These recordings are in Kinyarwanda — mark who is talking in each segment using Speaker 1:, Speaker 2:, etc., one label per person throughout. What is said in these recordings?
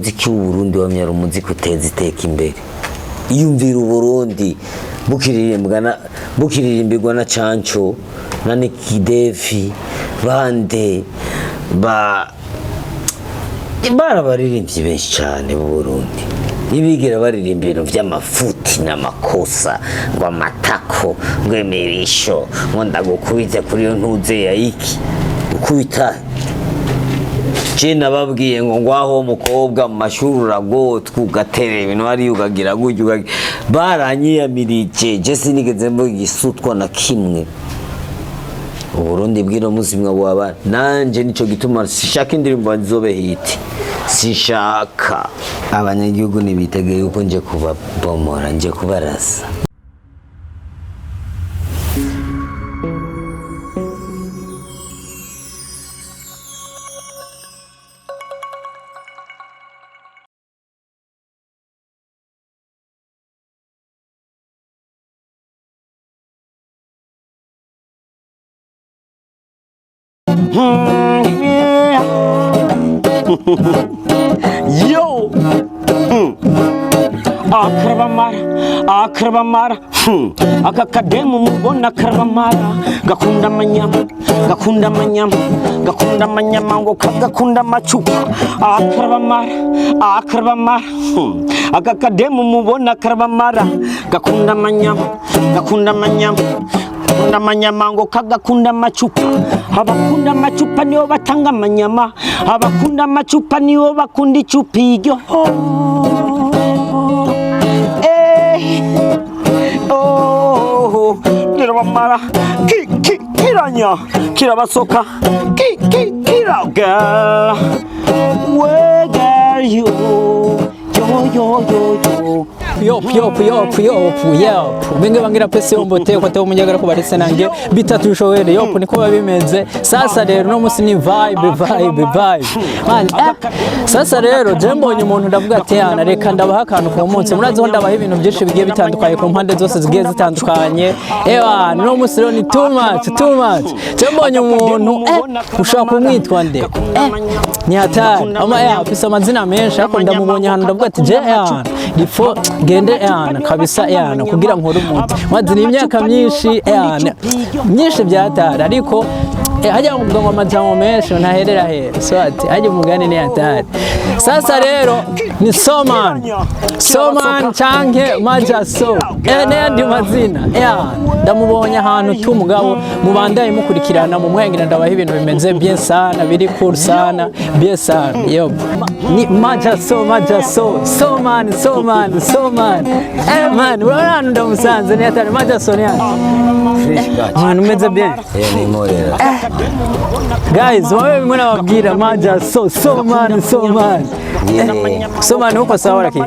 Speaker 1: umuziki w'u Burundi wamyara umuziki uteza iteka imbere iyumvira u Burundi bukiririmbirwa na Canco na Nikidefi bande barabaririmbyi benshi cyane mu Burundi ibigera baririmba ibintu by'amafuti n'amakosa ngo amatako ngo emirisho ngo ndagukubita kuri yo ntuze ya iki ukubita China babwiye ngo ngwaho umukobwa mu mashuri uragotwa ugaterera ibintu ari ugagira gutyo baranyiyamirije je sinigeze mvuga igisutwa na kimwe Uburundi bwino muzimwa bwaba nanje nico gituma sishaka indirimbo nzobe hiti sishaka abanyagihugu nibitegeye uko nje kubabomora nje kubarasa
Speaker 2: Yo, akrabamara, akakademu mubona akrabamara, gakunda manyama ngo kagakunda machupa, akrabamara, akakademu mubona akrabamara, gakunda manyama ngo kagakunda machupa abakunda machupa niyo batanga manyama abakunda machupa niyo bakunda icupa iryo kirabamara kiranya kirabasoka kiraga where you yo benge bangira pese yombote ko umunyagara ko barese nange bitatu bishowere yo niko babimeze sasa rero no musi ni vibe man sasa rero je mbonye umuntu ndavuga ati yana reka ndabaha akantu ku munsi murazi ho ndabaha ibintu byinshi bigiye bitandukanye ku mpande zose zigiye zitandukanye no musi rero ni too much je mbonye umuntu ushaka kumwitwa nde ni hatari ama afisa amazina menshi ariko ndamubonye hano ndavuga ati je yana ifo gende yana kabisa yana kugira nkore umuntu mazina imyaka myinshi yana myinshi byatara ariko hajya ngo ngo amajambo menshi ntaherera hera so ati hajya umugani ni hatari sasa rero ni Soman canke Majaso n'andi mazina ndamubonye ahantu tumugabo mubandaye mukurikirana mu mwengera ndabaha ibintu bimeze bien sana biri cool sana bien sana yo ni Majaso Soman man urana ndamusanze ni hatari Majaso ni man umeze bien
Speaker 1: ni morera
Speaker 2: guys wawe mwana wabwira Majaso Soman uko sawa lakini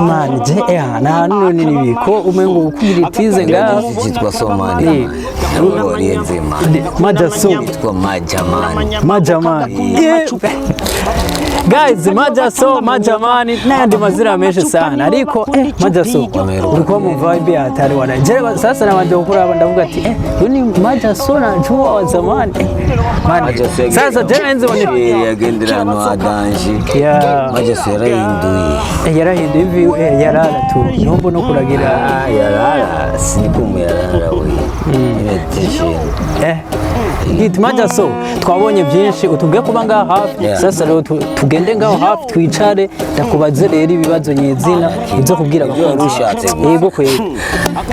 Speaker 2: man je na none nibiko umengo ukubira itize nga
Speaker 1: cyitwa Soman
Speaker 2: Majaso
Speaker 1: cyitwa
Speaker 2: Majaman guys Majamani n'andi mazina menshi sana ariko Majaso uriko mu vibe atari wanajere sasa nabanje gukura ndavuga ati ni Majaso na juwa wa zamani sasa tena enze
Speaker 1: yagendera no adanje Majaso yarahinduye
Speaker 2: ivi yarara tu nombo no kuragira
Speaker 1: yarara sinikumwe yarara we
Speaker 2: Git Majaso twabonye byinshi utubwe kuba ngaha hafi sasa rero tugende ngaho hafi twicare ndakubaze rero ibibazo nyezina ibyo kubwira
Speaker 1: rushatse
Speaker 2: yego kwego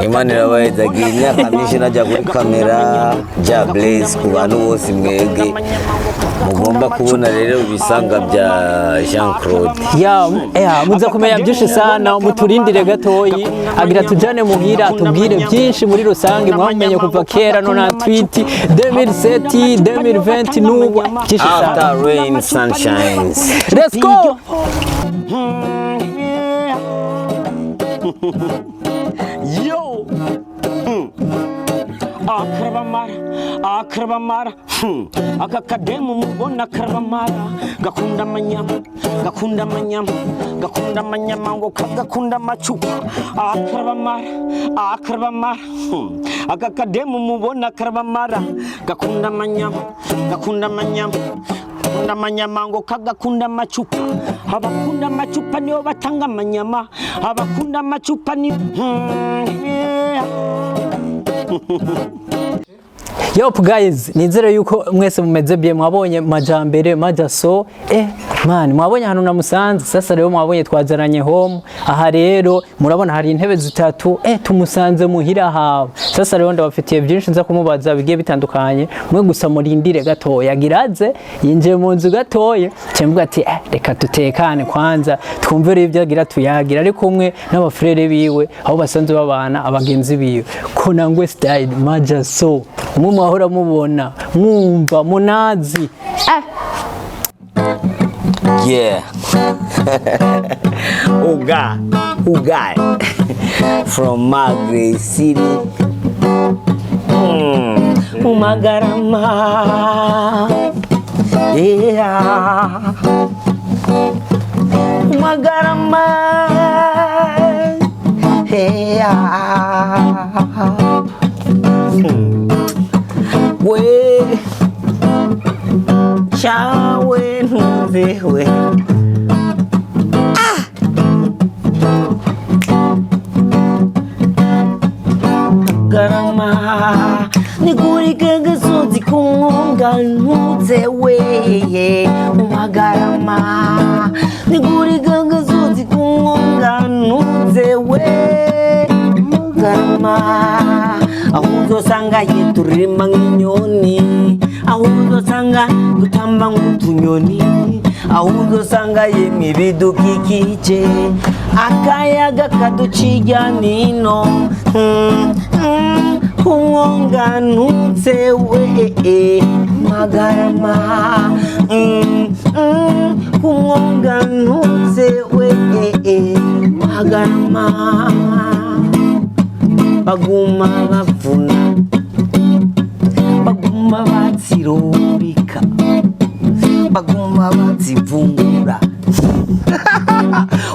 Speaker 1: Imana irabayezagira imyaka myinshi najya kuri kamera bya Blaze ku bantu bose mwege mugomba kubona rero ibisanga bya Jean Claude
Speaker 2: muza kumenya byinshi sana muturindire gatoyi agira tujane muhira tubwire byinshi muri rusange mwamenye kuva kera no na tweet 2007 2020 nubu byinshi sana
Speaker 1: after rain sunshines
Speaker 2: let's go yo akrabamara akakademu mubona akrabamara gakunda manyama ngo kagakunda machupa akrabamara akakademu mubona akrabamara gakunda manyama
Speaker 3: Kunda amanyama ngo kagakunda amacupa, abakunda amacupa niyo batanga amanyama, abakunda amacupa ni
Speaker 2: Yup guys, nizere yuko mwese mumeze bien, mwabonye Majambere Majaso man, mwabonye hano namusanze. Sasa rero mwabonye twazaranye home. Aha rero murabona hari intebe zitatu, tumusanze muhira hawe. Sasa rero ndabafitiye byinshi nza kumubaza bigiye bitandukanye. Mwe gusa murindire gatoya giraze yinjiye mu nzu gatoye, cyemvuga ati reka tutekane kwanza twumvire ibyo agira tuyagira, ari kumwe n'abafrere biwe aho basanzwe babana abagenzi biwe. Konangwe style Majaso, mwahora mubona mwumva munazi.
Speaker 1: Yeah. Ugai from Magre City.
Speaker 3: Umagarama. Yeah. Umagarama. Yeah. We chawe nzewe garama nigurike gasozi kungonga ntuzewe umagarama nigurike gasozi kungonga ntuzewe garama aho uzosanga yiturima nk'inyoni, aho uzosanga gutamba nk'utunyoni, aho uzosanga yemwe ibidukikije akayaga kaduciya nino umwonga ntutsewe magarama umwonga ntutsewe magarama baguma bavuna baguma bazirubika baguma bazivungura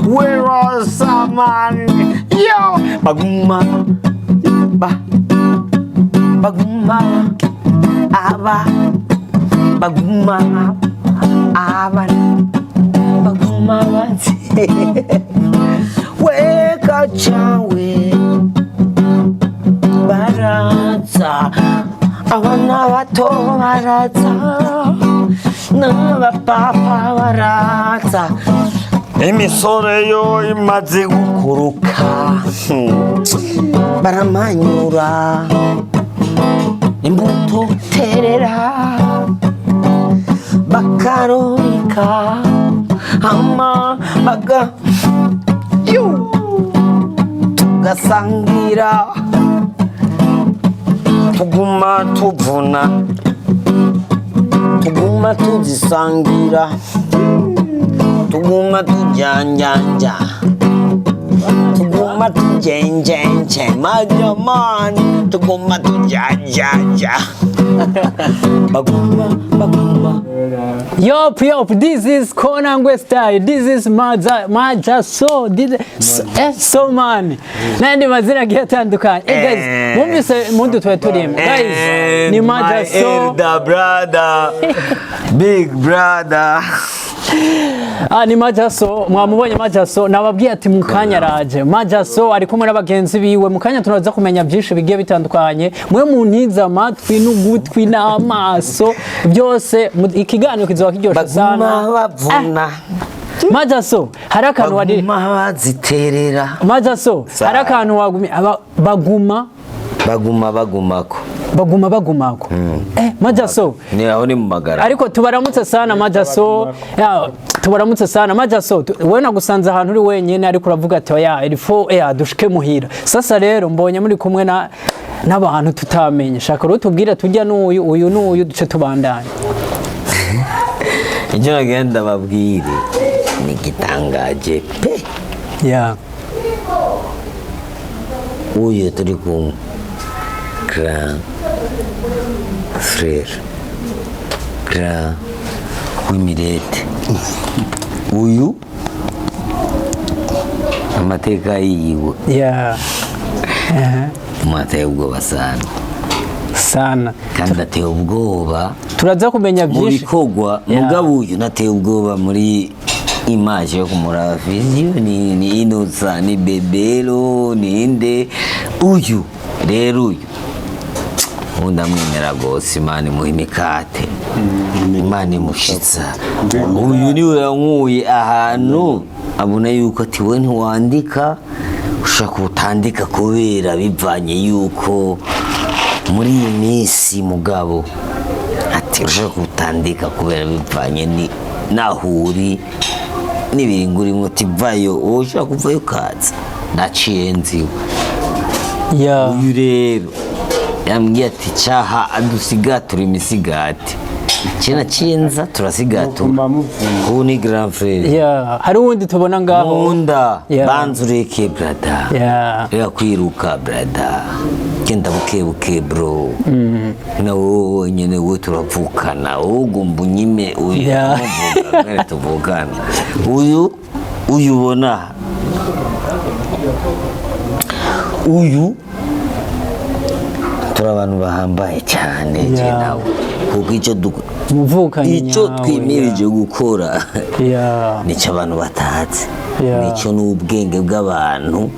Speaker 3: where are someone yo baguma baguma aba baguma bazi weka chawe baraza abana bato baraza n'abapapa baraza imisore yo imaze gukuruka baramanyura imbuto terera bakarorika ama baga tugasangira tuguma tuvuna tuguma tuzisangira tuguma tujanjanja tuguma tujenjenje majamani tuguma tujanjanja baguma
Speaker 2: Yup, this is Konangwe style, this is Majaso, so man nandi mazina agiye atandukanye. Guys, mwumvise mundu tuwe turimo guys, ni Majaso,
Speaker 1: my elder brother big brother
Speaker 2: ni Majaso, mwamubonye Majaso, nababwiye ati mukanya raje. Majaso ari kumwe n'abagenzi biwe, mukanya tunaza kumenya byinshi bigiye bitandukanye. Mwe muntiza amatwi n'ugutwi n'amaso byose, ikiganiro kizoba kiryoshye sana.
Speaker 1: bavuna
Speaker 2: Majaso, hari akantu wari
Speaker 1: baziterera
Speaker 2: Majaso, hari akantu wagumye
Speaker 1: bagumako
Speaker 2: Majaso
Speaker 1: ni aho ni mu magara,
Speaker 2: ariko tubaramutse sana Majaso, tubaramutse sana Majaso. Wewe nagusanze ahantu uri wenyine, ariko uravuga ati oya ilfo dushike muhira. Sasa rero mbonye muri kumwe n'abantu tutamenye, shaka rero tubwire tujya n'uyu n'uyu duce tubandanye.
Speaker 1: icyo nagenda babwire ni gitangaje pe. Uyu turi kumwe grand frère grand w'imirete uyu amateka yiwe
Speaker 2: Amateka
Speaker 1: ubwoba sana kandi ateye ubwoba
Speaker 2: turaza kumenya
Speaker 1: mu
Speaker 2: byinshi
Speaker 1: bikorwa mugabo uyu nateye ubwoba muri image yo kumuraba video ni Inosa ni Bebelo ni inde uyu rero uyu ndamwemera gose Imana imuha imikate Imana imushitsa uyu niwe yankuye ahantu abona yuko ati we ntiwandika ushaka utandika kubera bivanye yuko muri iyi minsi mugabo ati ushaka utandika kubera bivanye ni nahuri n'ibintu urimo tivayo ushaka kuvayo kaza naciye nziwe uyu rero yambwiye ati cyaha adusigatura imisigati kina cinza turasigatura ubu ni grand frere
Speaker 2: hari uwundi tubona ngaho
Speaker 1: nkunda banzureke brada reka kwiruka brada genda bukebuke bro nawe nyene we turavukana ugomba unyime uyu mwere tuvukana uyu ubona uyu turi abantu bahambaye cyane nawe kuko icyo twimirije gukora nicyo abantu batazi nicyo n'ubwenge bw'abantu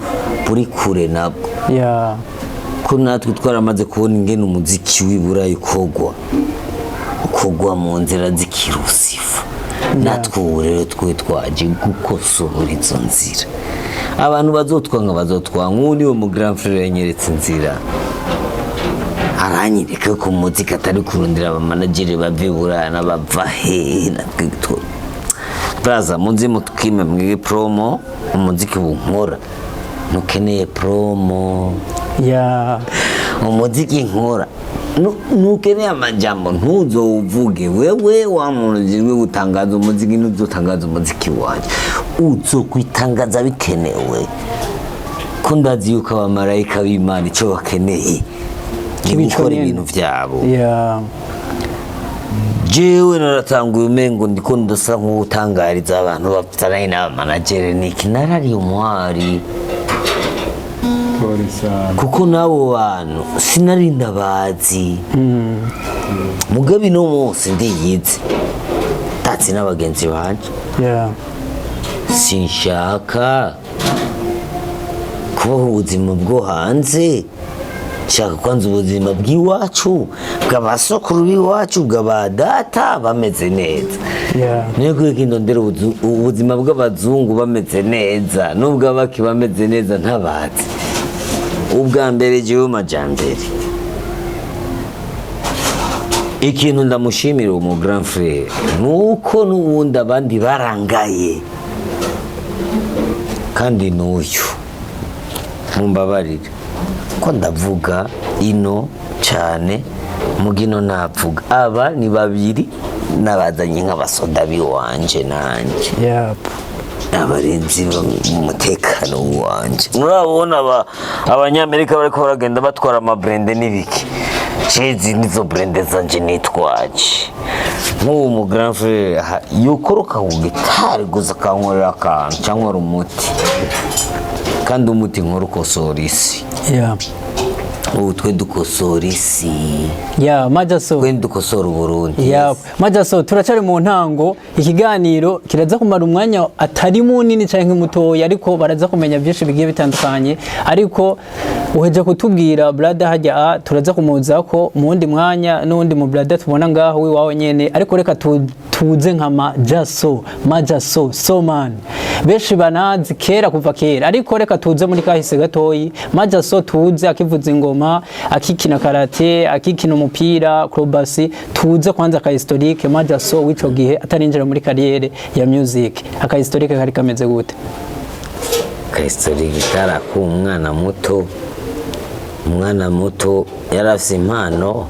Speaker 1: buri kure nabwo ko natwe twaramaze kubona ingene umuziki w'iburayi ukogwa mu nzira z'ikirusifu natwe ubu rero twe twaje gukosora izo nzira abantu bazotwanga ubu niwe mu grand frere yanyeretse inzira aranyereka ko muzika atari kurundira abamanageri bave buraya n'abava hehe natwe braza munzi mutukime mwige promo umuziki bunkora nukeneye promo umuziki nkora nukeneye amajambo ntuzowuvuge wewe wa muntu ujejwe gutangaza umuziki ntuzotangaza umuziki wanjye uzokwitangaza bikenewe ko ndazi yuko abamarayika b'Imana icyo bakeneye gukora ibintu byabo jewe naratanguye umengo ndiko ndasa nk'utangariza abantu bafitanye n'abamanageri niki narari umwari kuko nabo bantu sinari ndabazi mugabe no munsi ndiyize tatsi n'abagenzi banje sinshaka kubaho ubuzima bwo hanze shaka kwanza ubuzima bw'iwacu bw'abasokuru b'iwacu bw'abadata bameze neza niyo kwikindi ndera ubuzima bw'abazungu bameze neza n'ubw'abaki bameze neza ntabazi ubwa mbere jewe majambere ikintu ndamushimira umu grand frere nuko n'ubundi abandi barangaye kandi n'uyu mumbabarire ko ndavuga ino cyane mugino navuga aba ni babiri nabazanye nk'abasoda biwanje nanje abarinzi b'umutekano wanje murabona abanyamerika bariko baragenda batwara amabrende n'ibiki chizi nizo brende zanje nitwaje nk'uwo mu grand frere yokoroka ku gitari gusa kankorera akantu cyangwa umuti kandi umuti nkora ukosora isi ubu twe dukosora isi
Speaker 2: Majaso
Speaker 1: twe dukosora Uburundi
Speaker 2: Majaso turacari mu ntango ikiganiro kiraza kumara umwanya atari munini cyangwa mutoya ariko baraza kumenya byinshi bigiye bitandukanye ariko uheje kutubwira brother hajya turaza kumuza ko mu wundi mwanya n'undi mu brother tubona ngaho wiwawe nyene ariko reka tuze nka Majaso Soman benshi banazi kera kuva kera ariko reka tuze muri kahise gatoyi Majaso tuze akivuza ingoma akikina karate akikina umupira acrobacy tuze kwanza ka historique Majaso wico gihe atarinjira muri karriere ya music aka historique kari kameze gute
Speaker 1: ka historique kara ku umwana muto yarafise impano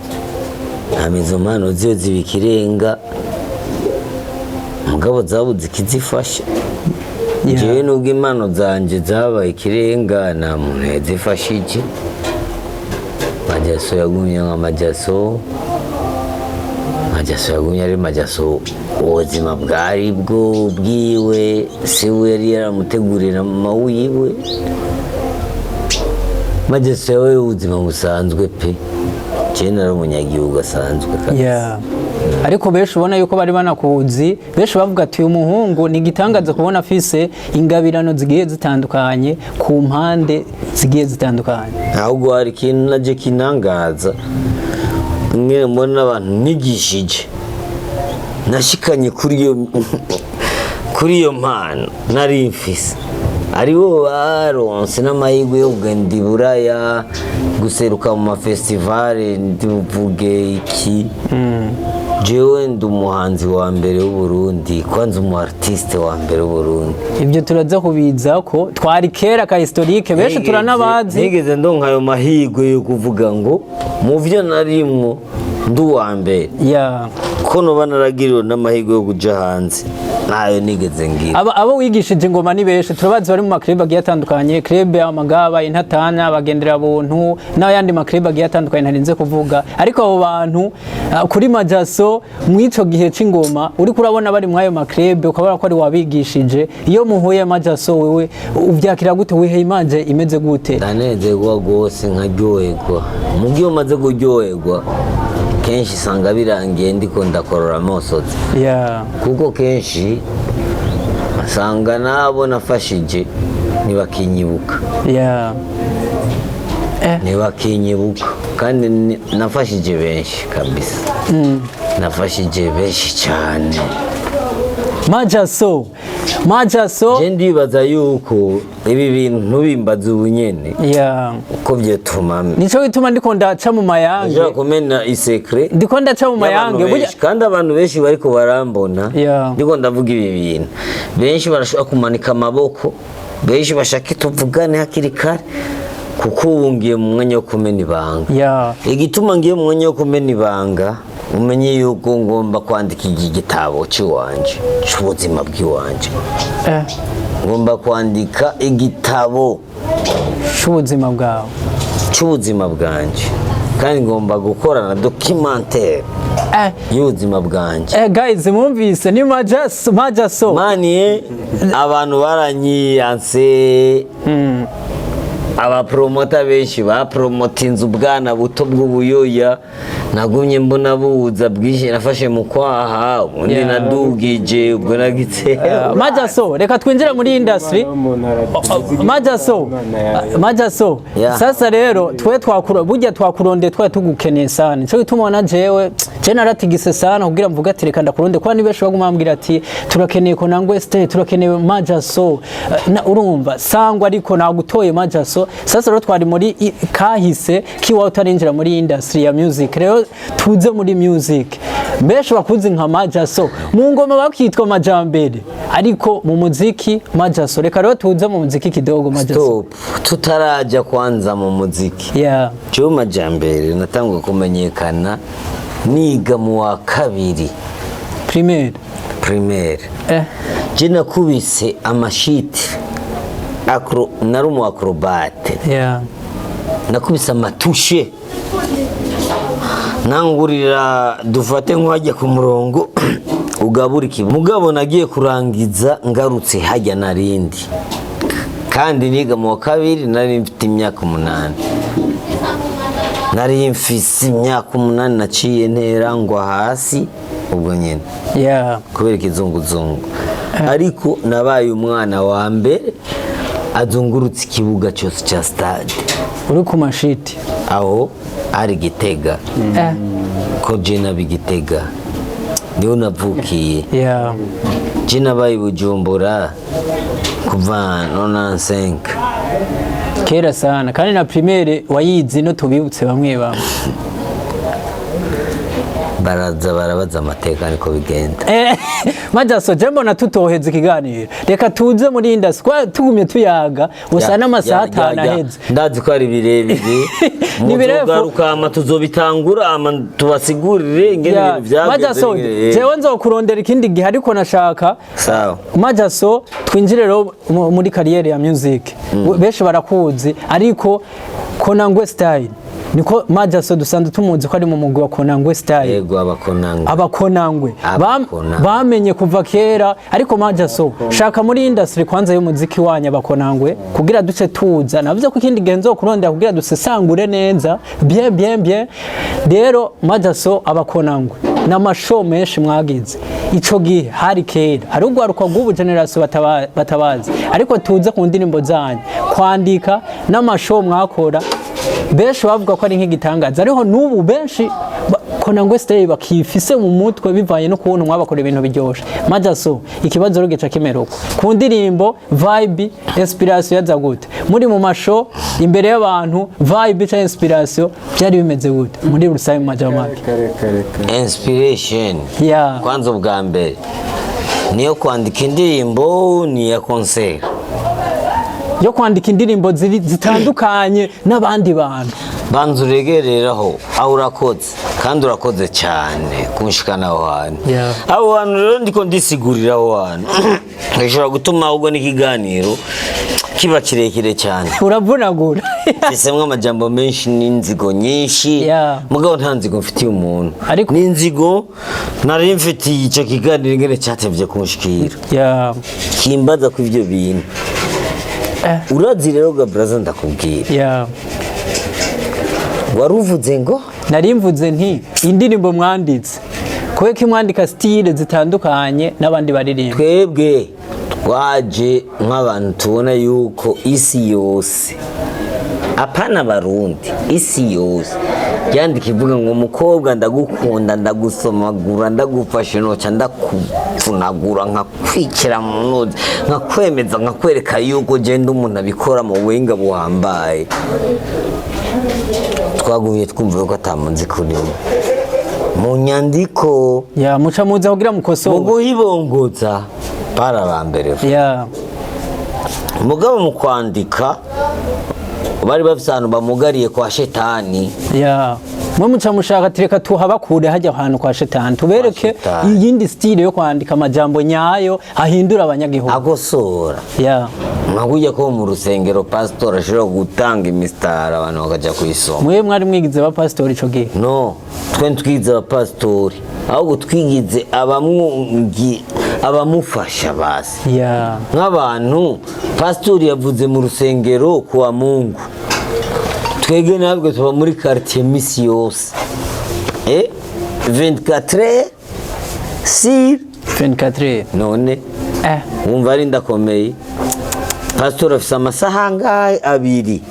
Speaker 1: amizo impano ziyo zibikirenga mugabo zabuze ikizifasha jewe nubwo impano zanje zabaye ikirenga nta muntu yazifashije Majaso yagumye nka Majaso yagumye ari Majaso ubuzima bwari bwo bwiwe se we yari yaramutegurira mama wiwe Majaso yawe ubuzima busanzwe pe jewe nari umunyagihugu asanzwe
Speaker 2: ariko benshi ubona yuko bari banakuzi benshi bavuga ati uyu muhungu ni igitangaza kubona afise ingabirano zigiye zitandukanye ku mpande zigiye zitandukanye.
Speaker 1: ahubwo hari ikintu naje kinangaza mwe mbona abantu nigishije nashikanye kuri iyo mpano nari mfise aribo baronse n'amahirwe yo kugenda i Buraya guseruka mu mafestivale ndivuge iki jewe ndi umuhanzi wa mbere w'Uburundi kwanza umu artiste wa mbere w'Uburundi.
Speaker 2: Ibyo turaza kubiza ko twari kera ka historique benshi turanabazi
Speaker 1: nigeze ndonka ayo mahirwe yo kuvuga ngo mu vyo narimwo ndi uwa mbere ko noba naragiriwe n'amahirwe yo kuja hanze nayo nigeze ngira.
Speaker 2: Abo wigishije ingoma ni benshi turabazi bari mu maklub agiye atandukanye, club y'amagaba, intatana, bagendera buntu n'ayandi maklub agiye atandukanye ntarinze kuvuga, ariko abo bantu kuri Majaso mwico gihe c'ingoma uri kurabona bari mwayo maklub ukabona ko ari wabigishije. Iyo muhuye Majaso wewe uvyakira gute, wihe imanje imeze gute?
Speaker 1: Ndanezerwa gose nkaryoherwa, mugihe umaze kuryoherwa kenshi sanga birangiye ndiko ndakorora amosozi kuko kenshi asanga nabo nafashije ntibakinyibuka ntibakinyibuka kandi nafashije benshi kabisa nafashije benshi cyane.
Speaker 2: Majaso
Speaker 1: je ndibaza yuko ibi bintu ntubimbaze ubunyene uko vyetuma
Speaker 2: nico bituma ndiko ndaca mu mayange
Speaker 1: je kumena isekre
Speaker 2: ndiko ndaca mu mayange
Speaker 1: kandi abantu benshi bariko barambona ndiko ndavuga ibi bintu benshi barashobora kumanika amaboko benshi bashaka tuvugane hakiri kare kuko ubungiye mu mwanya wo kumena ibanga igituma ngiye mu mwanya wo kumena ibanga umenye yuko ngomba kwandika igitabo cy'iwanje cy'ubuzima bw'iwanje ngomba kwandika igitabo
Speaker 2: cy'ubuzima bwawe
Speaker 1: cy'ubuzima bwanje kandi ngomba gukora na documentaire y'ubuzima bwanje.
Speaker 2: Guys mwumvise ni Majaso
Speaker 1: mani abantu baranyiyanse abapromota benshi bapromotinze ubwana buto bw'ubuyoya nagumye mbona buza bwinshi nafashe mu kwaha ubundi nadugije ubwo nagitse.
Speaker 2: Majaso reka twinjira muri industry. Majaso sasa rero twe burya twakuronde twa tugukeneye sana nico gituma na jewe naratigise sana kugira mvuga ati reka ndakuronde kwa ni benshi baguma bambwira ati turakeneye ko nangwe stay turakeneye Majaso urumva sangwa ariko nagutoye Majaso. Sasa rero twari muri kahise kiwa utarinjira muri industry ya music rero tuze muri music benshi bakuzi nka Majaso mu ngoma bakitwa Majambere ariko mu muziki Majaso. Reka rero tuze mu muziki kidogo Majaso.
Speaker 1: Tutaraja kwanza mu muziki cyo Majambere natangwa kumenyekana niga mu wa kabiri primaire je nakubise amashiti nari umu acrobate nakubise amatushe nangurira dufate nk'uwajya ku murongo ugabura ikibuga mugabo nagiye kurangiza ngarutse hajya narindi kandi niga mu wa kabiri nari mfite imyaka 8 nari mfise imyaka 8 naciye ntera ngwa hasi ubwo nyene kubera ikizunguzungu ariko nabaye umwana wa mbere azungurutse ikibuga cyose cya stade
Speaker 2: uri ku mashiti
Speaker 1: aho ari Gitega ko je nabigitega niho navukiye je nabaye Bujumbura kuva 95
Speaker 2: kera sana kandi na primaire wayizi no tubibutse bamwe
Speaker 1: barabaza amateka niko bigenda.
Speaker 2: Majaso jembo na tutoheza ikiganiro reka tuze muri industry kwa tugumye tuyaga usa n'amasaha 5 aheze
Speaker 1: ndazi ko ari birebire
Speaker 2: ni
Speaker 1: muzogaruka tuzobitangura tubasigurire ingene ibintu byageze.
Speaker 2: Majaso jewe nzokurondera ikindi gihe ariko nashaka
Speaker 1: sawa
Speaker 2: Majaso twinjire rero muri kariyeri ya music benshi barakuzi ariko Konangwe style niko Majaso dusanzwe tumuzi ko ari mu mugwi wa Konangwe style.
Speaker 1: Yego
Speaker 2: abakonangwe bamenye kuva kera ariko Majaso shaka muri industry kwanza y'umuziki wanya abakonangwe kugira duce tuza navuze ko ikindi genzo kurondera kugira dusesangure neza bien rero Majaso abakonangwe n'amashow menshi mwagize ico gihe hari kera hari ugwaruka rw'ubu generation batabazi ariko tuze ku ndirimbo zanyu kwandika n'amashow mwakora benshi bavuga ko ari nk'igitangaza ariho n'ubu benshi Konangwe Style bakifise mu mutwe bivanye no kubona mwabakora ibintu biryoshe Majaso ikibazo rugica kimeruko ku ndirimbo vibe inspiration yaza gute muri mu masho imbere y'abantu vibe cha inspiration byari bimeze gute muri rusange majamake
Speaker 1: inspiration kwanza ubwa mbere niyo kwandika indirimbo ni ya concert
Speaker 2: yo kwandika indirimbo zitandukanye n'abandi bantu
Speaker 1: banzu regereraho aho urakoze kandi urakoze cyane kunshikana aho hantu abo bantu rero ndiko ndisigurira aho hantu bishobora gutuma ahubwo n'ikiganiro kiba kirekire cyane
Speaker 2: uravunagura
Speaker 1: gisemwe amajambo menshi n'inzigo nyinshi mugabo nta nzigo mfitiye umuntu n'inzigo nari mfitiye icyo kiganiro ngene cyatevye kunshikira kimbaza ku ivyo bintu urazi rero ga braza ndakubwira waruvuze ngo
Speaker 2: narimvuze nti indirimbo mwanditse kowe kimwandika style zitandukanye n'abandi baririmba
Speaker 1: twebwe twaje nk'abantu tubona yuko isi yose apana barundi isi yose yandika ivuga ngo umukobwa ndagukunda ndagusomagura ndagufashe noca ndakuvunagura nkakwikira mu nodi nkakwemeza nkakwereka yuko genda umuntu abikora mu buhinga buhambaye twaguye twumva ko atamunzi kuri mu nyandiko
Speaker 2: muca muza kugira mukosora
Speaker 1: mu guhibongoza parabambere mugabo mu kwandika bari bafite ahantu bamugariye kwa shetani
Speaker 2: mwe muca mushaka tureka tuhabakure hajya ahantu kwa shetani tubereke iyindi style yo kwandika amajambo nyayo ahindura abanyagihugu
Speaker 1: agosora nkakujya ko mu rusengero pastor ashobora gutanga imistara abantu bakaja kuyisoma
Speaker 2: mwe mwari mwigize ba pastor ico gihe
Speaker 1: no twe twigize aba pastor ahubwo twigize abamufasha basi nk'abantu pastor yavuze mu rusengero kwa Mungu twege nabwo tuba muri quartier misi yose 24 sur
Speaker 2: 24
Speaker 1: none wumva ari ndakomeye pastor afisa amasaha ngahe abiri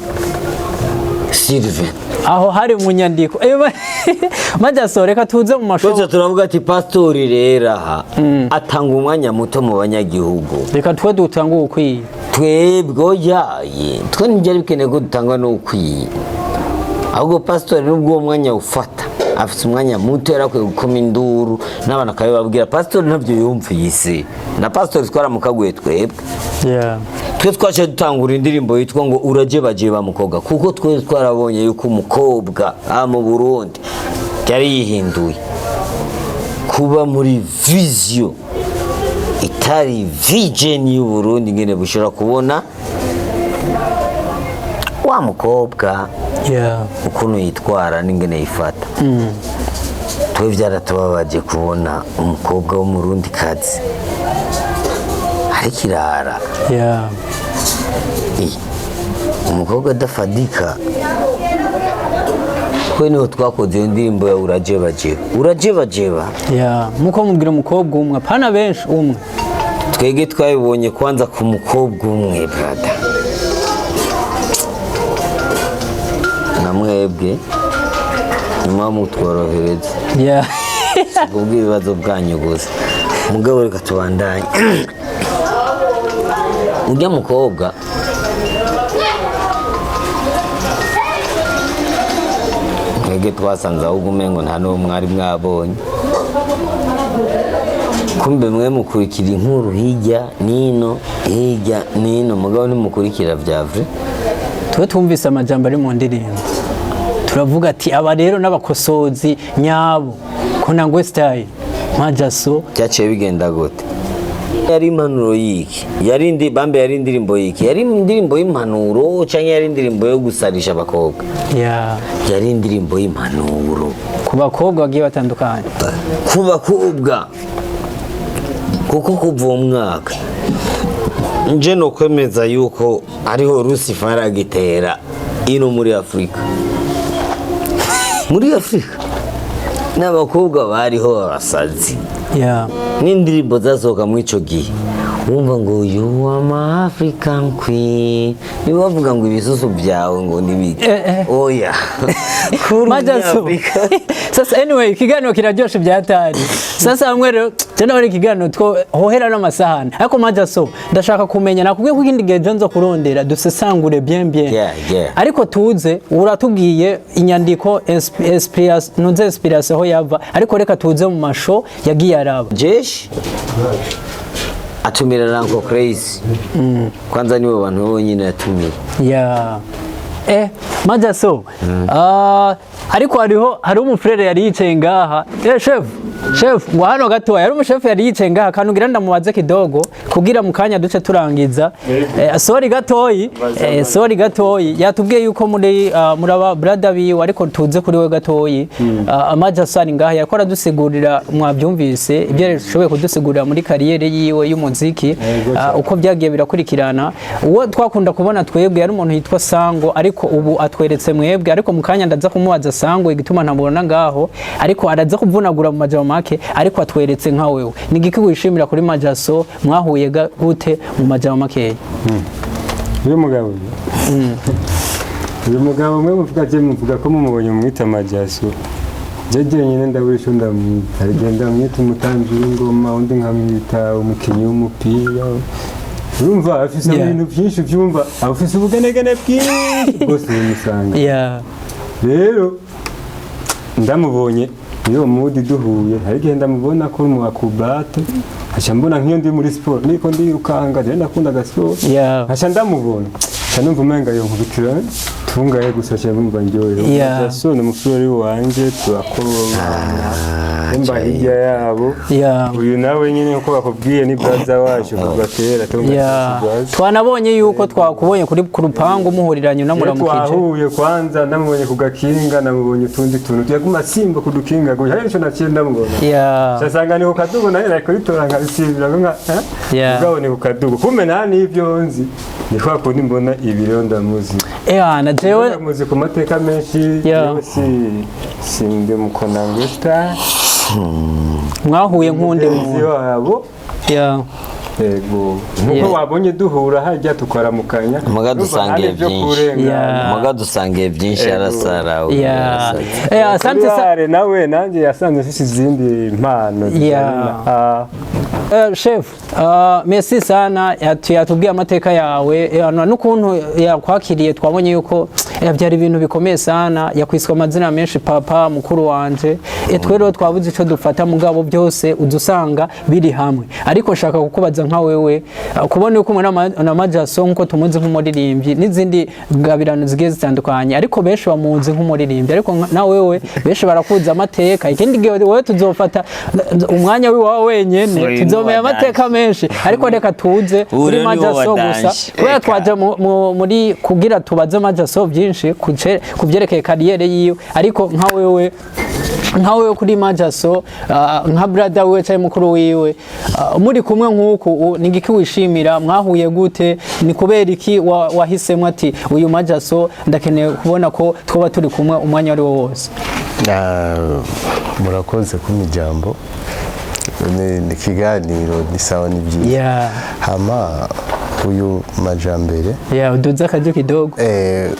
Speaker 1: Sylvain
Speaker 2: aho hari mu nyandiko Majaso reka tuze mu mashuri
Speaker 1: twese turavuga ati pastori rero aha atanga umwanya muto mu banyagihugu
Speaker 2: reka twe dutanga ukwiye
Speaker 1: twebwe yaye twe nibyo bikeneye ko dutangwa no ukwiye ahubwo pastori nubwo umwanya ufata afite umwanya muto yarakwiye gukoma induru n'abana kabe babwira pastori ntabyo yumvise na pastori twaramukaguye twebwe twe twaje dutangura indirimbo yitwa ngo urajebajeba mukobwa kuko twe twarabonye yuko umukobwa mu Burundi yari yihinduye kuba muri vision itari vision y'u Burundi ngene bushobora kubona wa mukobwa ukuntu yitwara n'ingene yifata twe byaratubabaje kubona umukobwa wo mu Burundi kazi kirara umukobwa adafadika twe niho twakoze indirimbo ya urajebajeba
Speaker 2: muko mubwira umukobwa umwe apana benshi umwe
Speaker 1: twege twabibonye kwanza ku mukobwa umwe brada na mwebwe nyuma mutworohereza kubwo ibibazo bwanyu gusa mugabo reka tubandanye ujya mukobwa mwege twasanze ahubwo umengo nta n'uwo mwari mwabonye kumbe mwe mukurikira inkuru hirya nino mugabo ntimukurikira vya vrai
Speaker 2: twe twumvise amajambo ari mu ndirimbo turavuga ati aba rero n'abakosozi nyabo Konangwe Style Majaso
Speaker 1: cyaciye bigenda gute yari impanuro yiki yari indirimbo yiki yari indirimbo y'impanuro cyangwa yari indirimbo yo gusarisha abakobwa yari indirimbo y'impanuro
Speaker 2: ku bakobwa bagiye batandukanye
Speaker 1: ku bakobwa kuko kuva uwo mwaka nje no kwemeza yuko ariho Lucifer agitera ino muri Afrika n'abakobwa bariho abasazi
Speaker 2: yeah
Speaker 1: n'indirimbo zasohoka muri ico gihe wumva ngo you are my African queen ni bavuga ngo ibisusu byawe ngo nibiki oya
Speaker 2: Majaso. Sasa anyway ikiganiro kiraryoshe byatari sasa hamwe rero tena bari ikiganiro two hohera n'amasahani ariko Majaso ndashaka kumenya nakubwiye ko ikindi gihe nzo kurondera dusesangure bien
Speaker 1: Yeah.
Speaker 2: ariko tuze uratubwiye inyandiko inspiration ho yava ariko reka tuze mu masho yagiye araba
Speaker 1: Jeshi atumira Ranko Crazy kwanza niwe bantu bonyine yatumira
Speaker 2: yeah Majaso ariko hari umufrere yari yicaye ngaha chef ngo hano gato yari umuchef yari yicaye ngaha kanugira ndamubaze kidogo kugira mu kanya duce turangiza sorry gatoyi yatubwiye yuko muraba brother biwe ariko tuze kuri we gatoyi Majaso ari ngaha yakora dusigurira mwabyumvise ibyo yashoboye kudusigurira muri kariyere yiwe y'umuziki uko byagiye birakurikirana uwo twakunda kubona twebwe yari umuntu yitwa Sango ariko ubu atweretse mwebwe ariko mu kanya ndaza kumubaza Sango igituma ntamubona ngaho ariko araza kuvunagura mu majambo make ariko atweretse nka wewe ni giki wishimira kuri Majaso mwahuye gute mu majambo make
Speaker 4: uyu mugabo mwe muvuga ko mumubonye mwita Majaso jeje nyine ndaburisho ndamwita agenda mwita umutambi w'ingoma undi nkamwita umukinyi w'umupira urumva afise ibintu byinshi byumva afise ubugenegene bwinshi bwose bimusanga rero ndamubonye iyo mudi duhuye hari igihe ndamubona ko mu akubate acha mbona nk'iyo ndi muri sport niko ndirukanga rero nakunda gasiporo acha ndamubona numva umenga yo nkubitira tungaye gusa cyangwa njyoye Majaso ni umusore wanje turakobana mba hirya yabo uyu nawe nyine uko bakubwiye ni brother wacu kubatera
Speaker 2: twanabonye yuko twakubonye kuri ku rupangu muhuriranye unamuramukije
Speaker 4: twahuye kwanza ndamubonye ku gakinga namubonye utundi tuntu yaguma simba kudukinga ngo hari cyo naciye ndamubona cyasanga ni ku kadugo nayo ariko ritora nkabisibira nka ubwabone ku kadugo kumbe nani ibyo nzi ni kwa kundi mbona ibiro ndamuzi
Speaker 2: na jewe
Speaker 4: muzi ku mateka menshi sinde mukonango star
Speaker 2: mwahuye nk'undi muntu
Speaker 4: wabo yego nuko wabonye duhura hajya tukaramukanya
Speaker 1: muga dusangiye byinshi arasara
Speaker 2: asante
Speaker 4: sare nawe nanjye yasanze afite izindi mpano
Speaker 2: chef merci sana yatubwiye amateka yawe n'ukuntu yakwakiriye twabonye yuko byari ibintu bikomeye sana yakwiswe amazina menshi papa mukuru wanje twero twabuze ico dufata mugabo byose udusanga biri hamwe ariko shaka kukubaza nka wewe kubona yuko na Majaso nko tumuzi nk'umuririmbyi n'izindi ngabirano zigiye zitandukanye ariko benshi bamuzi nk'umuririmbyi ariko na wewe benshi barakuza amateka ikindi gihe wewe tuzofata umwanya wiwawe wenyene tuzomeye amateka menshi ariko reka tuze kuri Majaso gusa kubera twaje muri kugira tubaze Majaso byinshi kubyerekeye kariyere yiwe ariko nka wewe kuri Majaso nka brother we cyangwa mukuru wiwe muri kumwe nk'uko ni giki wishimira mwahuye gute ni kubera iki wahisemo ati uyu Majaso ndakeneye kubona ko twoba turi kumwe umwanya ari wo wose
Speaker 5: murakoze kumijambo ni kiganiro ni sawa ni byiza hama uyu Majambere
Speaker 2: uduza kaje kidogo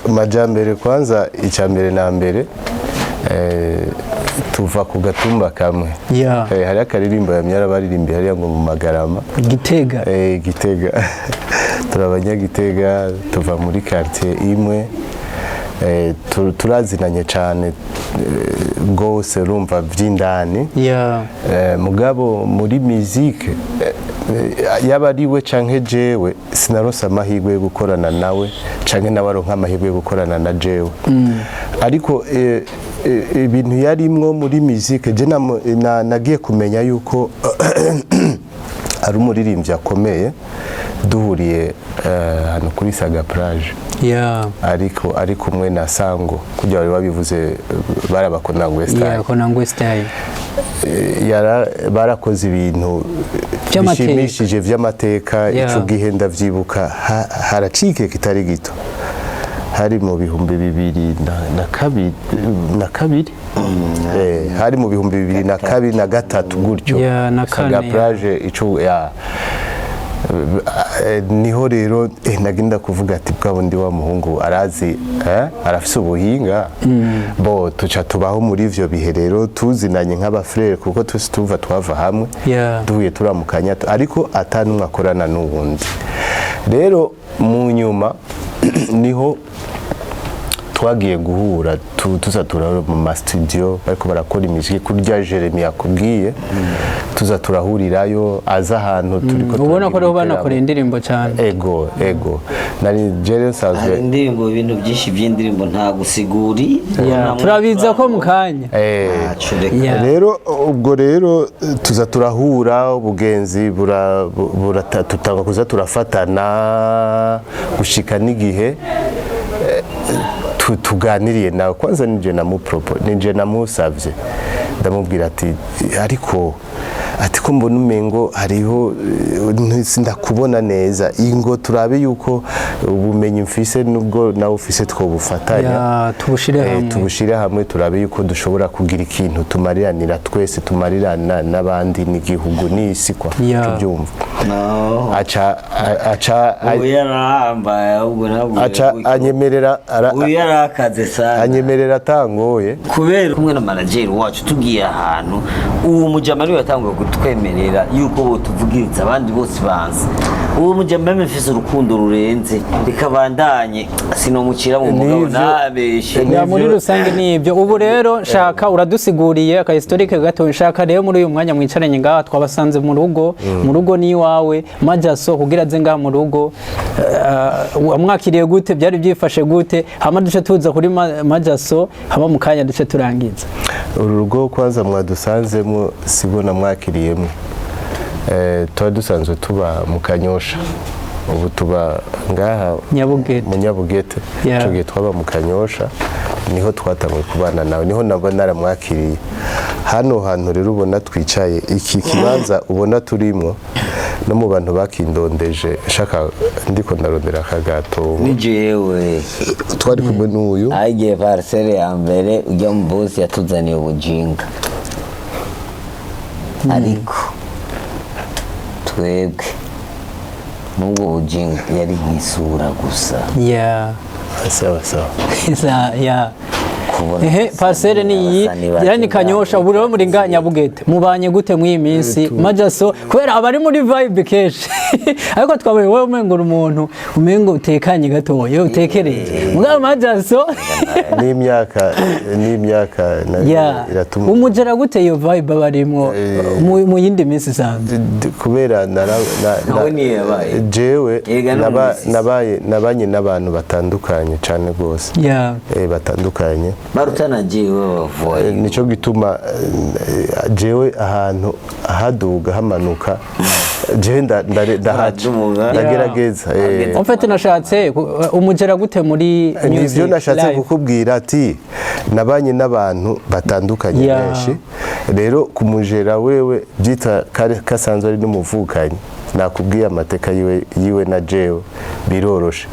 Speaker 5: Majambere kwanza icyambere na mbere tuva ku gatumba kamwe hari akaririmbo yamyara baririmbiye hariya ngo mu Magarama Gitega turabanyagitega tuva muri quartier imwe turazinanye cyane gose rumva by'indani mugabo muri musique yaba ari we canke jewe sinaronse amahirwe yo gukorana nawe canke nawe aronka amahirwe yo gukorana na jewe ariko ibintu yarimwo muri musique je nagiye kumenya yuko ari umuririmbyi akomeye duhuriye hano kuri Saga Plage ari kumwe na Sango kugira bari babivuze barabakonangwe style barakoze ibintu bishimishije vy'amateka ico gihe ndavyibuka haracike kitari gito hari mu bihumbi 2002 hari mu bihumbi 2002 na gatatu gutyo Saga plage ico niho rero nagenda kuvuga ati bwa ndi wa muhungu arazi arafise ubuhinga bo tuca tubaho muri ivyo bihe rero tuzinanye nk'abafrere kuko tuva twava hamwe duhuye turamukanya ariko atanumwe akorana n'ubundi rero mu nyuma niho twagiye guhura tuza turahura mu ma studio bariko barakora imiziki kurya Jeremy yakubwiye tuza turahurirayo aza ahantu turiko
Speaker 2: ubona ko rero banakora indirimbo cyane
Speaker 5: ego nari Jeremy sanzwe
Speaker 1: indirimbo ibintu byinshi by'indirimbo nta gusiguri
Speaker 2: turabiza ko mukanya
Speaker 5: rero ubwo rero tuza turahura ubugenzi tutanga kuza turafatana gushika n'igihe tuganiriye nawe kwanza nije namusavye ndamubwira ati ariko ati ko mbona umengo hariho sindakubona neza ingo turabe yuko ubumenyi mfise nubwo nawe ufise twobufatanya tubushire hamwe turabe yuko dushobora kugira ikintu tumariranira twese tumarirana n'abandi n'igihugu n'isi kwa tubyumva aca anyemerera atangoye
Speaker 1: kubera kumwe na manager wacu tugiye ahantu uwo mujamari yatanguye kutwemerera yuko bo tuvugiriza abandi bose banze uwo mujamari mfise urukundo rurenze rikabandanye sinomucira mu mugabo nabeshe
Speaker 2: muri rusange nibyo ubu rero shaka uradusiguriye aka historique gato nshaka rero muri uyu mwanya mwicaranye ngaha twabasanze mu rugo ni wawe Majaso kugira ze ngaha mu rugo amwakiriye gute byari byifashe gute hama duce tuza kuri Majaso hama mukanya duce turangiza
Speaker 5: uru rugo kwanza mwadusanzemo sibona mwakiriyemo tuba dusanzwe tuba mu Kanyosha ubu tuba ngaha mu Nyabugete tugiye twaba mu Kanyosha niho twatanguye kubana nawe niho nabona naramwakiriye hano hantu rero ubona twicaye iki kibanza ubona turimo no mu bantu bakindondeje shaka ndiko ndarondera akagato
Speaker 1: nijewe
Speaker 5: twari kumwe n'uyu
Speaker 1: agiye parcelle ya mbere ujya mu boss yatuzaniye ubujinga ariko twebwe nubwo bujinga yari gisura gusa
Speaker 5: sawa
Speaker 2: parcelle ni iyi yani Kanyosha ubu rero muri Nyabugete mubanye gute mu iyi minsi Majaso kubera abari muri vibe keshi ariko twabaye wowe umengo umuntu umengo utekanye gato yo utekereje mugabo Majaso
Speaker 5: n'imyaka iratuma
Speaker 2: umugera gute iyo vibe barimo mu yindi minsi sanze
Speaker 5: kubera jewe nabanye n'abantu batandukanye cyane gose batandukanye
Speaker 1: barutana jewe bavuye
Speaker 5: nico gituma jewe ahantu haduga hamanuka jewe ndagerageza
Speaker 2: en fait nashatse umugera gute muri music
Speaker 5: nivyo nashatse kukubwira ati nabanye n'abantu batandukanye benshi rero kumujera wewe byita kasanzwe ari n'umuvukanyi nakubwiye amateka yiwe na jewe biroroshe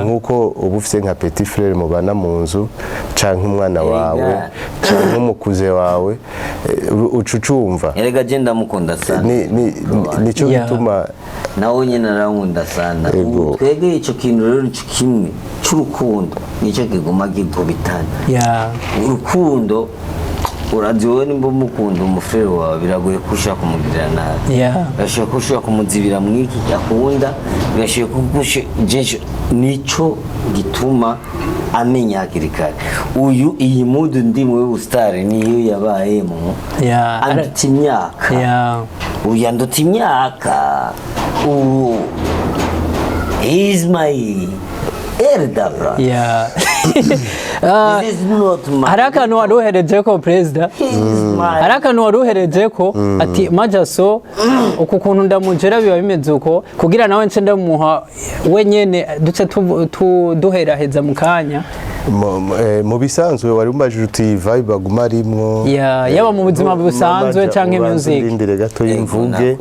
Speaker 5: nkuko ubu ufite nka petit frère mubana mu nzu canke umwana wawe canke umukuze wawe ucucumva
Speaker 1: erega je ndamukunda sana
Speaker 5: nico gituma
Speaker 1: nawe nyine narawunda sana twege ico kintu rero kimwe cy'urukundo nico kiguma gikubitana urukundo uraziwe nimba umukunda umufrere wawe biragoye kushaka kumugirira nabi birashoboka ko ushobora kumuzibira mwiki yakunda birashoboka ko nico gituma amenya hakiri kare iyi mudu ndi mu Star niyo yabayemo anduta imyaka uyanduta imyaka is my elder brother
Speaker 2: hari akantu waruhereje ko perezida hari akantu waruhereje ko ati Majaso uku kuntu ndamugera biba bimeze uko kugira nawe nce ndamuha wenyene duce duheraheza mu kanya
Speaker 5: mu bisanzwe wari umbajije uti vibe baguma arimwo
Speaker 2: yaba mu buzima busanzwe canke music
Speaker 5: ndindire gato y'imvuge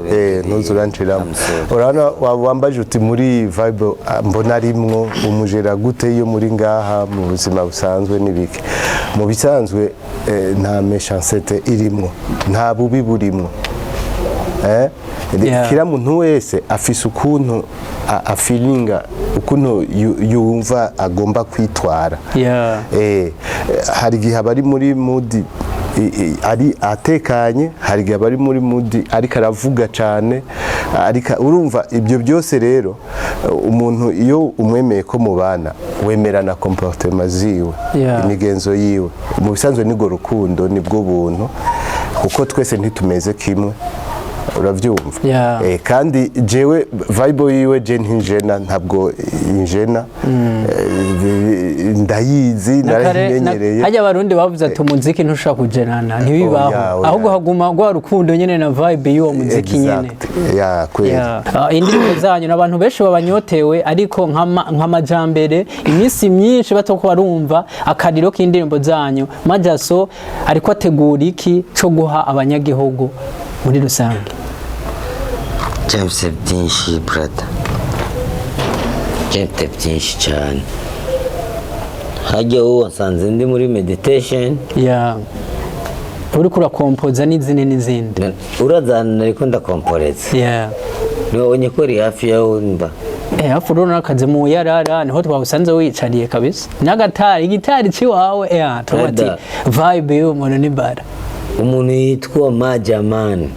Speaker 5: ntuzuranciramo urana wambajije uti muri vibe mbona arimwo umujera gute iyo muri ngaha mu buzima busanzwe nibiki mu bisanzwe nta méchanceté irimwo nta bubi burimwo kila muntu wese afise ukuntu afilinga ukuntu yumva agomba kwitwara hari igihe abari muri mood ari atekanye hari igihe abari muri mood ariko aravuga cyane urumva ibyo byose rero umuntu iyo umwemeye ko mubana wemerana comportement ziwe imigenzo yiwe mu bisanzwe nigo rukundo nibwo buntu kuko twese ntitumeze kimwe uravyumva kandi jewe vibe yiwe je ntinjena ntabwo injena ndayizi narahimenyereye
Speaker 2: hajya abarundi bavuze ati umuziki ntushaka kujenana ntibibaho ahubwo haguma gwa rukundo nyene na vibe y'uwo muziki nyene indirimbo zanyu n'abantu benshi babanyotewe ariko nk'amajambere iminsi myinshi batoko barumva akariro k'indirimbo zanyu Majaso ariko ategura iki cyo guha abanyagihugu muri rusange?
Speaker 1: James byinshi brother, James byinshi cyane. Hajya uwo nsanze ndi muri meditation
Speaker 2: uri kura kompoza n'izindi
Speaker 1: urazana ariko ndakomporeza nibonye ko ri hafi yawe mba
Speaker 2: hafi urona akaze mu yarara niho twabusanze wicariye kabisa n'agatari igitari ciwawe tubati vibe y'umuntu ni bara
Speaker 1: umuntu yitwa Majaman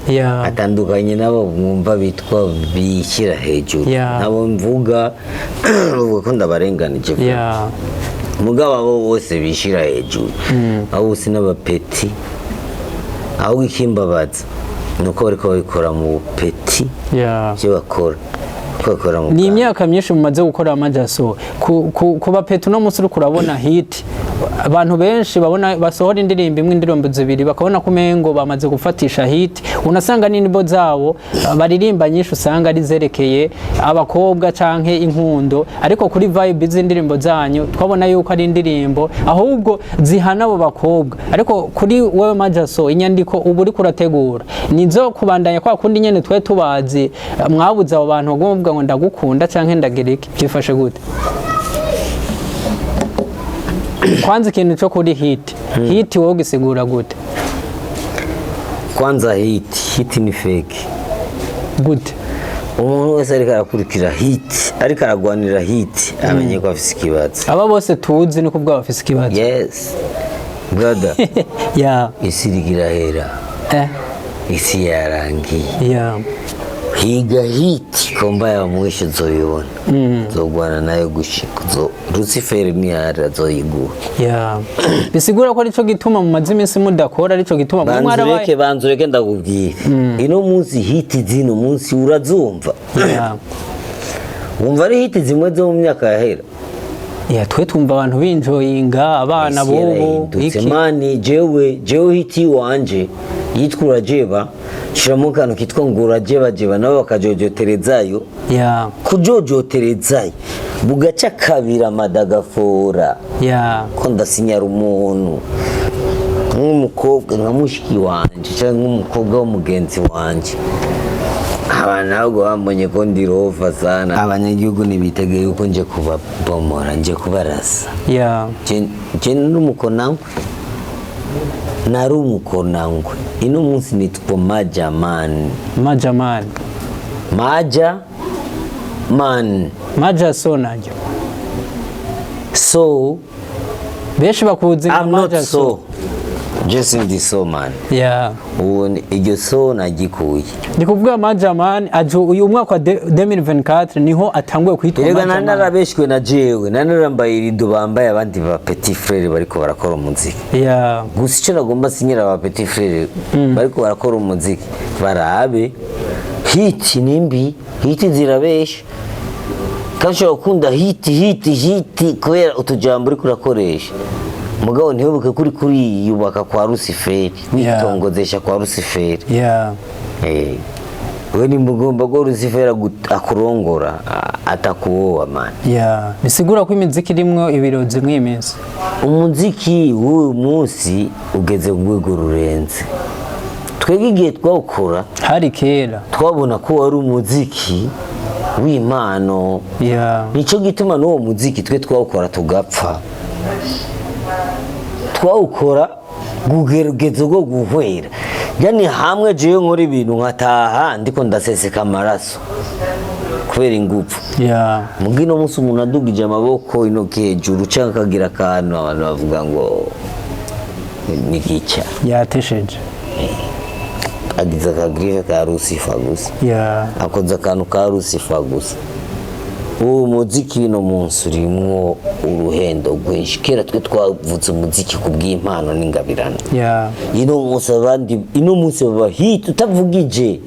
Speaker 1: atandukanye nabo mwumva bitwa bishyira hejuru nabo mvuga ko ndabarenganije mugabo abo bose bishyira hejuru abo bose n'abapeti aho ikimbabaza nuko bariko babikora mu peti byo bakora
Speaker 2: ni imyaka myinshi mumaze gukora Majaso ku bapeti no musi kurabona hit abantu benshi babona basohora indirimbo zibiri bakabona kumengo bamaze gufatisha hit unasanga n'indirimbo zabo baririmba nyinshi usanga ari zerekeye abakobwa canke inkundo ariko kuri vibe z'indirimbo zanyu twabona yuko ari indirimbo ahubwo zihana abo bakobwa ariko kuri wewe Majaso inyandiko ubu uri kurategura nizo kubandanya kwa kundi nyene twe tubazi mwabuze abo bantu bagomba ngo ndagukunda canke ndagiriki byifashe gute? Kwanza ikintu cyo kuri hit wowe gisigura gute?
Speaker 1: Kwanza hit ni fake
Speaker 2: gute?
Speaker 1: Umuntu wese ariko arakurikira hit ariko aragwanira hit amenye ko afise ikibazo.
Speaker 2: Aba bose tuzi ni kubwa afise ikibazo.
Speaker 1: Yes brother. Isirigira hera isi yarangiye higa hit komba ya mwisho zoyibona zogwana nayo gushika Lucifer ni arazoyigura
Speaker 2: bisigura ko arico gituma mu mazimisi mudakora arico gituma
Speaker 1: banzureke ndakubwira ino munsi hit zino munsi urazumva wumva ari hit zimwe zo mu myaka yahera
Speaker 2: twe tumva abantu binjoyinga abana bobo
Speaker 1: mani jewe hiti wanje yitwa Urajeba shiramo kantu kitwa ngo Urajeba nabo bakajojoterezayo kujojoterezayo bugaca kabira madagafora ko ndasinyara umuntu nk'umukobwa nka mushiki wanje cyangwa nk'umukobwa w'umugenzi wanje abantu ntabwo bambonye ko ndi rofa sana abanyagihugu nibitegeye yuko nje kubabomora nje kubarasa je n'umukonangwe nari umukonangwe ino munsi nitwa Majaman
Speaker 2: Majaso najyo
Speaker 1: so
Speaker 2: benshi bakuzi nka Majaso
Speaker 1: Jesse ndi so man ubu iryo so nagikuye
Speaker 2: ndikuvuga Majaman aju uyu mwaka wa 2024 niho atanguye kwitwa
Speaker 1: Majaman rega narabeshwe na jewe nanarambaye irido bambaye abandi ba petit frère bariko barakora umuziki gusa icyo nagomba sinyira ba petit frère bariko barakora umuziki barabe hit nimbi hit zirabesha kasho ukunda hit kubera utujambo uri kurakoresha mugabo ntibuke kuri yubaka kwa Lucifer witongozesha kwa Lucifer we ni mugomba ko Lucifer akurongora atakuwoa man.
Speaker 2: Yeah, bisigura ko imiziki irimwo ibirozi mw'iminsi.
Speaker 1: Umuziki w'uyu munsi ugeze ku rwego rurenze. Twebwe igihe twawukora
Speaker 2: hari kera
Speaker 1: twabona ko wari umuziki w'impano.
Speaker 2: Yeah.
Speaker 1: Nico gituma n'uwo muziki twe twawukora tugapfa. Twawukora gugerugezo go guhwera. Yani hamwe jewe nkora ibintu nkataha ndiko ndaseseka amaraso kubera ingufu.
Speaker 2: Yeah.
Speaker 1: Mugino musi umuntu adugije amaboko intoki hejuru canke akagira akantu abantu bavuga ngo ni gica
Speaker 2: yatesheje.
Speaker 1: agize akagrife ka Lucifer gusa.
Speaker 2: Yeah.
Speaker 1: Akoze akantu ka Lucifer gusa. Uwo muziki no munsi urimwo uruhendo rwinshi. Kera twe twavutse umuziki kubw'impano n'ingabirano.
Speaker 2: Yeah.
Speaker 1: Ino munsi abandi ino munsi babahita utavugije.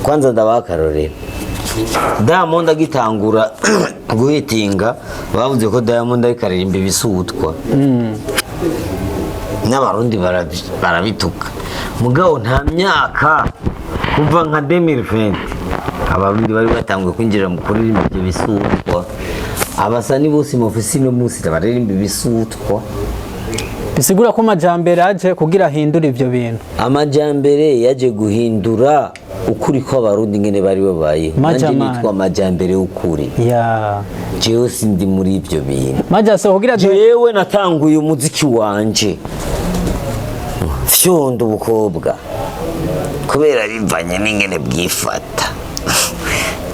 Speaker 1: Kwanza ndabakarorera. Diamond agitangura guhitinga bavuze ko Diamond ari karirimba ibisutwa. N'abarundi barabituka. Mugabo nta myaka kuva nka 2020 abarundi bari batanguye kwinjira mu kuririmba ibyo bisutwa. Abasani bose mu ofisi no munsi baririmba ibisutwa.
Speaker 2: Bisigura ko amajambere aje kugira ahindura ivyo bintu.
Speaker 1: Amajambere yaje guhindura ukuri ko abarundi ngene bari babaye. Nanje nitwa amajambere ukuri.
Speaker 2: Yeah.
Speaker 1: Jewe sindi muri ivyo bintu.
Speaker 2: Majaso kugira
Speaker 1: jewe natanguye umuziki wanje. Fyondo ubukobwa. Kubera bivanye n'ingene bwifata.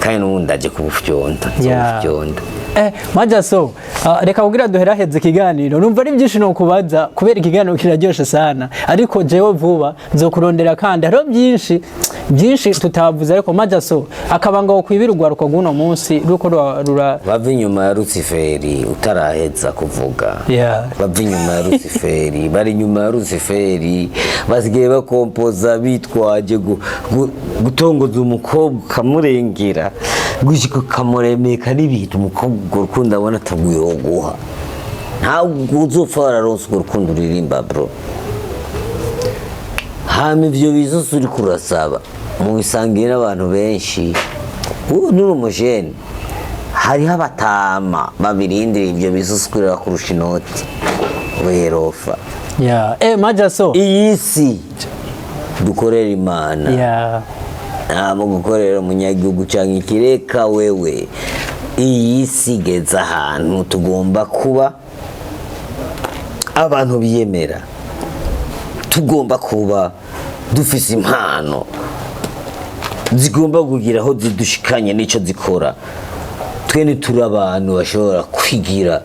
Speaker 1: Kandi n'ubundi aje kubufyonda.
Speaker 2: Yeah.
Speaker 1: Kubufyonda.
Speaker 2: Majaso reka kugira duheraheze ikiganiro numva ari byinshi no kubaza kubera ikiganiro kiraryoshe sana ariko jewe vuba nzokurondera kandi haro byinshi tutavuze ariko Majaso akabanga wo kwibirugwa ruko guno munsi ruko rura
Speaker 1: bava inyuma ya Lucifer utaraheza kuvuga.
Speaker 2: Yeah.
Speaker 1: Bava inyuma ya Lucifer bari inyuma ya Lucifer basigaye bakompoza bitwaje gutongoza umukobwa kamurengera gushika kamuremeka n'ibintu umukobwa urukundo abona ataguyoguha ntabwo uzopfa wararonse urukundo uririmba bro. Hama ivyo bizosi uri kurasaba mu bisangiye n'abantu benshi. Nuri umujene hariho abatama babirindira ivyo bizosi kurera kurusha inoti werofa.
Speaker 2: Yeah. Majaso
Speaker 1: iyi si dukorera Imana.
Speaker 2: Yeah.
Speaker 1: Mu gukorera umunyagihugu canke ikireka wewe iyi si igeze ahantu tugomba kuba abantu biyemera. Tugomba kuba dufise impano zigomba kugira aho zidushikanye n'ico zikora. Twene turi abantu bashobora kwigira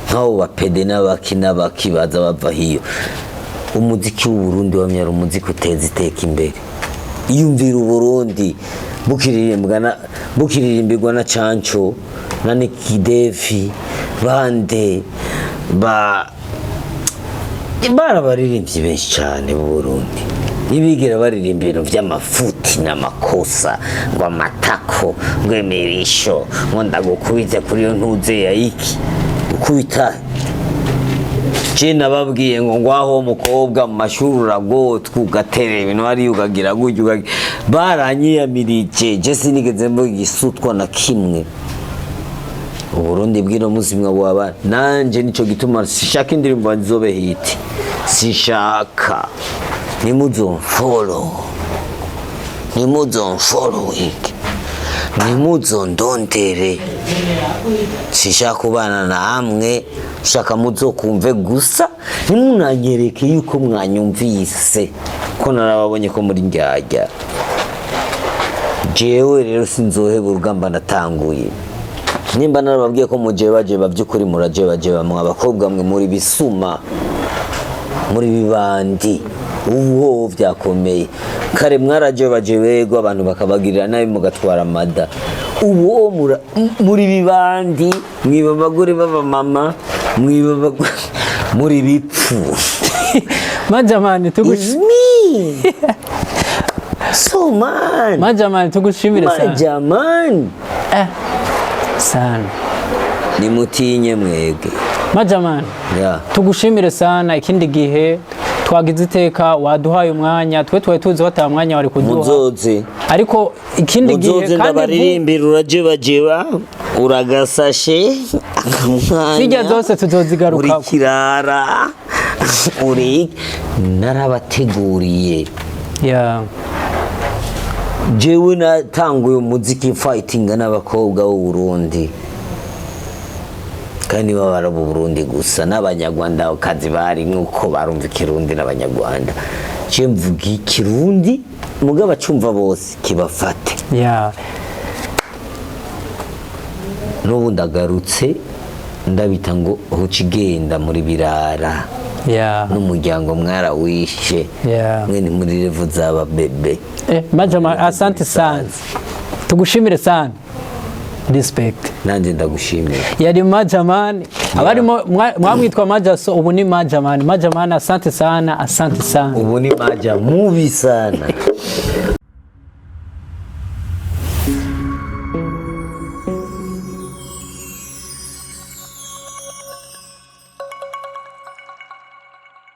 Speaker 1: nk'abo bapede n'abaki baza bava hiyo. Umuziki w'u Burundi wamyara umuziki uteza iteka imbere. Iyumvira u Burundi bukiririmbirwa na Canco na Nikidevi bande baririmbye benshi cyane mu Burundi. Ibigera baririmba ibintu vy'amafuti n'amakosa ngo amatako ngo emirisho ngo ndagukubite kuri yo ntuze ya iki ukubita. Je nababwiye ngo ngwaho umukobwa mu mashuri uragotwa ugaterera ibintu ari ugagira gutyo baranyiyamirije. Je sinigeze mvuga igisutwa na kimwe. Uburundi bwino muzimwa bwaba nanje nico gituma sishaka indirimbo nzobe hiti. Sishaka nimuzonfollow nimuzondondere. Sishaka kubana namwe shaka muzokumve gusa nimunanyereke yuko mwanyumvise ko narababonye ko muri njyajya. Jewe rero sinzoheba urugamba natanguye. Nimba narababwiye ko baje bavyukuri muraje mwa abakobwa mwe muri bisuma muri bibandi ubu vyakomeye. Kare mwaraje baje wego abantu bakabagirira nabi mugatwara amada. Ubu muri bibandi mwiba abagore baba mama mwiba muri bipfu.
Speaker 2: Majamani
Speaker 1: tugushimire. So man.
Speaker 2: Majamani tugushimire sana.
Speaker 1: Majamani.
Speaker 2: Sana.
Speaker 1: Nimutinye mwege.
Speaker 2: Majamani.
Speaker 1: Yeah.
Speaker 2: Tugushimire sana ikindi gihe twagize iteka waduhaye umwanya twe tuzi wata mwanya wari kuduha.
Speaker 1: Muzoze.
Speaker 2: ariko ikindi gihe
Speaker 1: kandi ndabaririmbira urajebajeba uragasashe akamwanya
Speaker 2: zijya zose tuzozigaruka
Speaker 1: uri kirara uri narabateguriye jewe natanguye umuziki fighting n'abakobwa b'u Burundi kandi baba mu Burundi gusa n'abanyarwanda kazi bari nkuko barumva Kirundi n'abanyarwanda je mvuga Kirundi mugabo acumva bose kibafate n'ubu ndagarutse ndabita ngo ukigenda muri birara n'umuryango mwarawishe mwene muri revu zaba bebe
Speaker 2: Majama asante sana tugushimire sana respect
Speaker 1: nanje ndagushimira
Speaker 2: yari Majamani abarimo mwamwitwa Majaso ubu ni Majamani asante sana
Speaker 1: ubu ni Maja mubi sana